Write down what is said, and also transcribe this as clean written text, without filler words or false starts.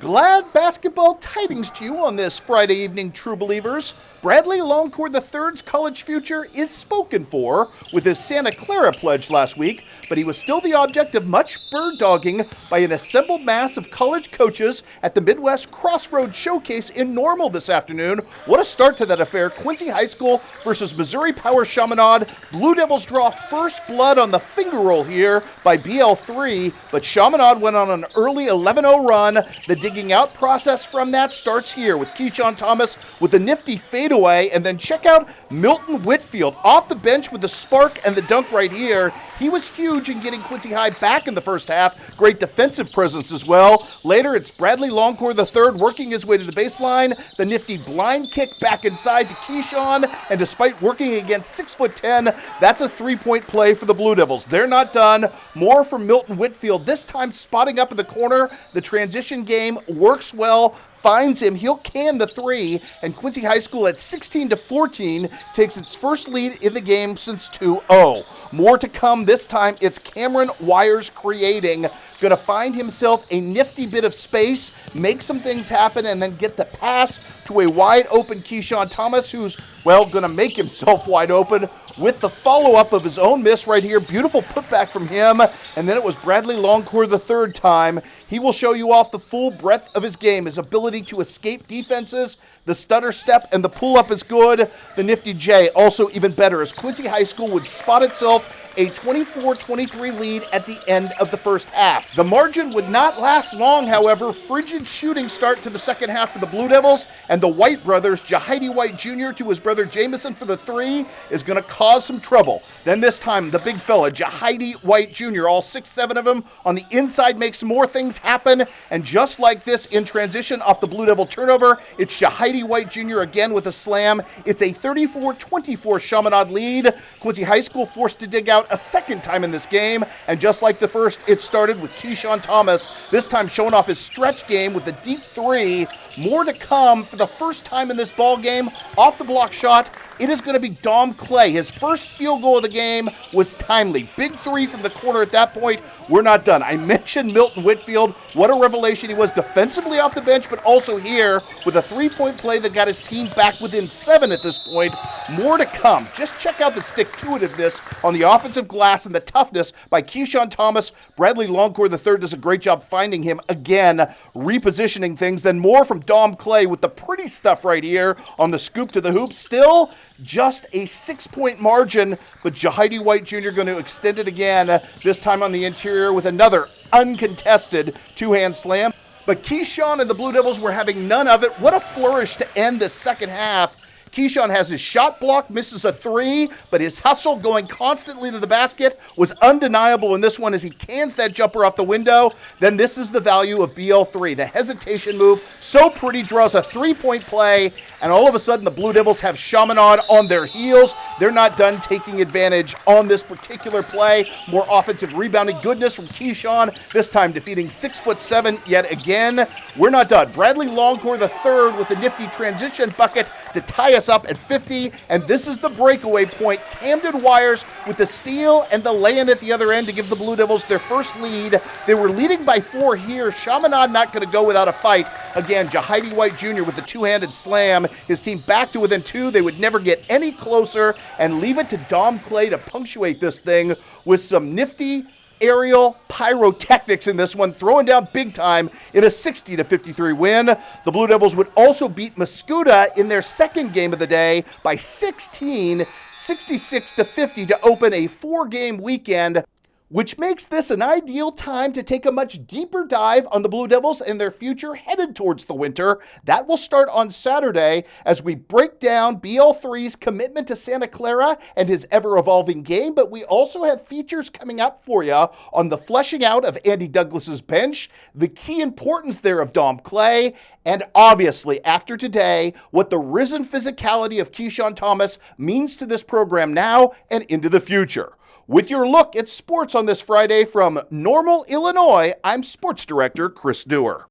Glad basketball tidings to you on this Friday evening, true believers. Bradley Longcourt III's college future is spoken for with his Santa Clara pledge last week, but he was still the object of much bird-dogging by an assembled mass of college coaches at the Midwest Crossroads Showcase in Normal this afternoon. What a start to that affair. Quincy High School versus Missouri Power Chaminade. Blue Devils draw first blood on the finger roll here by BL3, but Chaminade went on an early 11-0 run. The digging out process from that starts here with Keyshawn Thomas with a nifty fadeaway, and then check out Milton Whitfield off the bench with the spark and the dunk right here. He was huge in getting Quincy High back in the first half. Great defensive presence as well. Later, it's Bradley Longcourt III working his way to the baseline. The nifty blind kick back inside to Keyshawn, and despite working against 6'10", that's a three-point play for the Blue Devils. They're not done. More from Milton Whitfield, this time spotting up in the corner. The transition game works well. Finds him, he'll can the three, and Quincy High School at 16-14 takes its first lead in the game since 2-0. More to come this time. It's Cameron Wires creating. Going to find himself a nifty bit of space, make some things happen, and then get the pass to a wide open Keyshawn Thomas, who's, well, going to make himself wide open with the follow-up of his own miss right here. Beautiful putback from him, and then it was Bradley Longcourt the third time. He will show you off the full breadth of his game. His ability to escape defenses, the stutter step, and the pull-up is good. The nifty J also even better, as Quincy High School would spot itself a 24-23 lead at the end of the first half. The margin would not last long, however. Frigid shooting start to the second half for the Blue Devils, and the White brothers, Jahidi White Jr. to his brother Jameson for the three, is going to cause some trouble. Then this time, the big fella, Jahidi White Jr., all 6'7" of him on the inside, makes more things happen, and just like this in transition off the Blue Devil turnover, it's Jahidi White Jr. again with a slam. It's a 34-24 Chaminade lead. Quincy High School forced to dig out a second time in this game, and just like the first, it started with Keyshawn Thomas, this time showing off his stretch game with the deep three. More to come for the first time in this ball game. Off the block shot, it is going to be Dom Clay. His first field goal of the game was timely. Big three from the corner at that point. We're not done. I mentioned Milton Whitfield. What a revelation he was defensively off the bench, but also here with a three-point play that got his team back within 7 at this point. More to come. Just check out the stick-to-itiveness on the offensive glass and the toughness by Keyshawn Thomas. Bradley Longcourt III does a great job finding him again, repositioning things. Then more from Dom Clay with the pretty stuff right here on the scoop to the hoop. Still just a 6-point margin, but Jahidi White Jr. going to extend it again, this time on the interior with another uncontested two-hand slam. But Keyshawn and the Blue Devils were having none of it. What a flourish to end the second half. Keyshawn has his shot block, misses a three, but his hustle going constantly to the basket was undeniable in this one as he cans that jumper off the window. Then this is the value of BL3. The hesitation move, so pretty, draws a three-point play, and all of a sudden the Blue Devils have Chaminade on their heels. They're not done taking advantage on this particular play. More offensive rebounding goodness from Keyshawn, this time defeating 6'7" yet again. We're not done. Bradley Longcourt III with the nifty transition bucket to tie us up at 50, and this is the breakaway point. Camden Wires with the steal and the lay-in at the other end to give the Blue Devils their first lead. They were leading by 4 here. Chaminade not going to go without a fight. Again, Jahidi White Jr. with the two-handed slam. His team back to within 2. They would never get any closer, and leave it to Dom Clay to punctuate this thing with some nifty aerial pyrotechnics in this one, throwing down big time in a 60-53 win. The Blue Devils would also beat Mascoutah in their second game of the day by 16, 66-50 to open a 4-game weekend, which makes this an ideal time to take a much deeper dive on the Blue Devils and their future headed towards the winter. That will start on Saturday as we break down BL3's commitment to Santa Clara and his ever-evolving game, but we also have features coming up for you on the fleshing out of Andy Douglas's bench, the key importance there of Dom Clay, and obviously, after today, what the risen physicality of Keyshawn Thomas means to this program now and into the future. With your look at sports on this Friday from Normal, Illinois, I'm Sports Director Chris Dewar.